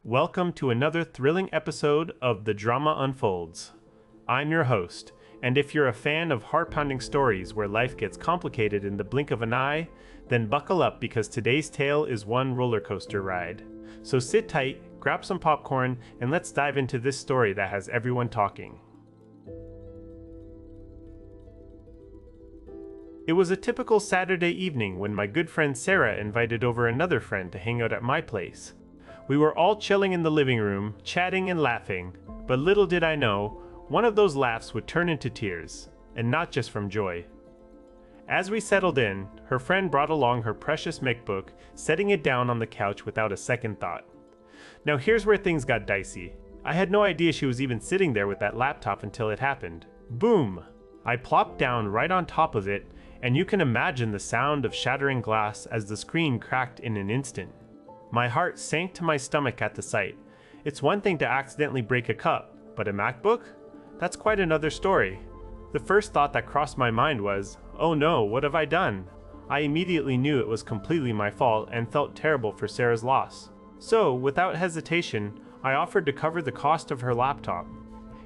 Welcome to another thrilling episode of The Drama Unfolds. I'm your host, and if you're a fan of heart-pounding stories where life gets complicated in the blink of an eye, then buckle up because today's tale is one roller coaster ride. So sit tight, grab some popcorn, and let's dive into this story that has everyone talking. It was a typical Saturday evening when my good friend Sarah invited over another friend to hang out at my place. We were all chilling in the living room, chatting and laughing, but little did I know, one of those laughs would turn into tears, and not just from joy. As we settled in, her friend brought along her precious MacBook, setting it down on the couch without a second thought. Now here's where things got dicey. I had no idea she was even sitting there with that laptop until it happened. Boom! I plopped down right on top of it, and you can imagine the sound of shattering glass as the screen cracked in an instant. My heart sank to my stomach at the sight. It's one thing to accidentally break a cup, but a MacBook? That's quite another story. The first thought that crossed my mind was, oh no, what have I done? I immediately knew it was completely my fault and felt terrible for Sarah's loss. So, without hesitation, I offered to cover the cost of her laptop.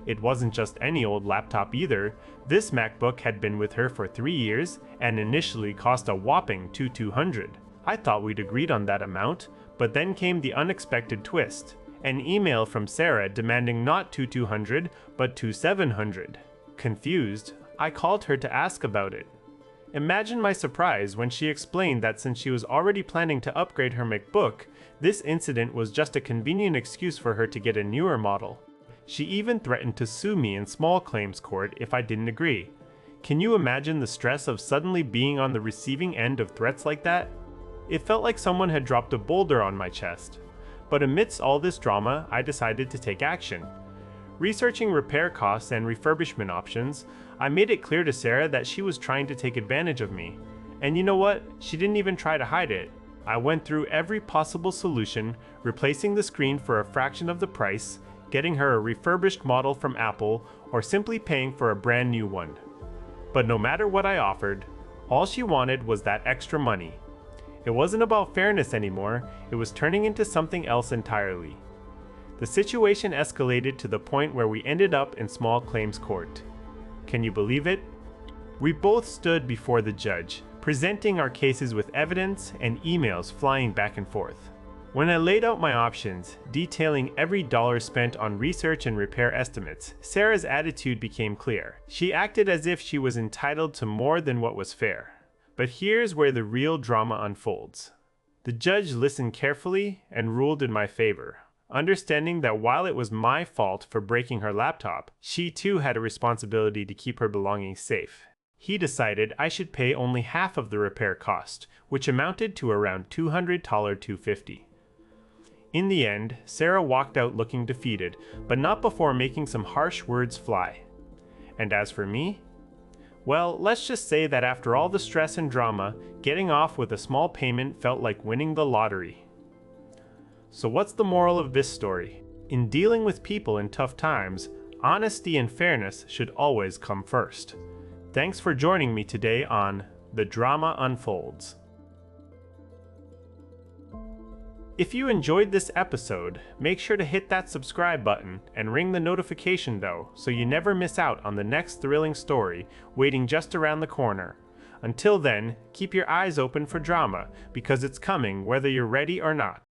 It wasn't just any old laptop either. This MacBook had been with her for 3 years and initially cost a whopping $2,200. I thought we'd agreed on that amount, but then came the unexpected twist. An email from Sarah demanding not $2,200 but $2,700. Confused, I called her to ask about it. Imagine my surprise when she explained that since she was already planning to upgrade her MacBook, this incident was just a convenient excuse for her to get a newer model. She even threatened to sue me in small claims court if I didn't agree. Can you imagine the stress of suddenly being on the receiving end of threats like that? It felt like someone had dropped a boulder on my chest. But amidst all this drama, I decided to take action. Researching repair costs and refurbishment options, I made it clear to Sarah that she was trying to take advantage of me. And you know what? She didn't even try to hide it. I went through every possible solution, replacing the screen for a fraction of the price, getting her a refurbished model from Apple, or simply paying for a brand new one. But no matter what I offered, all she wanted was that extra money. It wasn't about fairness anymore, it was turning into something else entirely. The situation escalated to the point where we ended up in small claims court. Can you believe it? We both stood before the judge, presenting our cases with evidence and emails flying back and forth. When I laid out my options, detailing every dollar spent on research and repair estimates, Sarah's attitude became clear. She acted as if she was entitled to more than what was fair. But here's where the real drama unfolds. The judge listened carefully and ruled in my favor, understanding that while it was my fault for breaking her laptop, she too had a responsibility to keep her belongings safe. He decided I should pay only half of the repair cost, which amounted to around $200–$250. In the end, Sarah walked out looking defeated, but not before making some harsh words fly. And as for me, well, let's just say that after all the stress and drama, getting off with a small payment felt like winning the lottery. So what's the moral of this story? In dealing with people in tough times, honesty and fairness should always come first. Thanks for joining me today on The Drama Unfolds. If you enjoyed this episode, make sure to hit that subscribe button and ring the notification bell so you never miss out on the next thrilling story waiting just around the corner. Until then, keep your eyes open for drama because it's coming whether you're ready or not.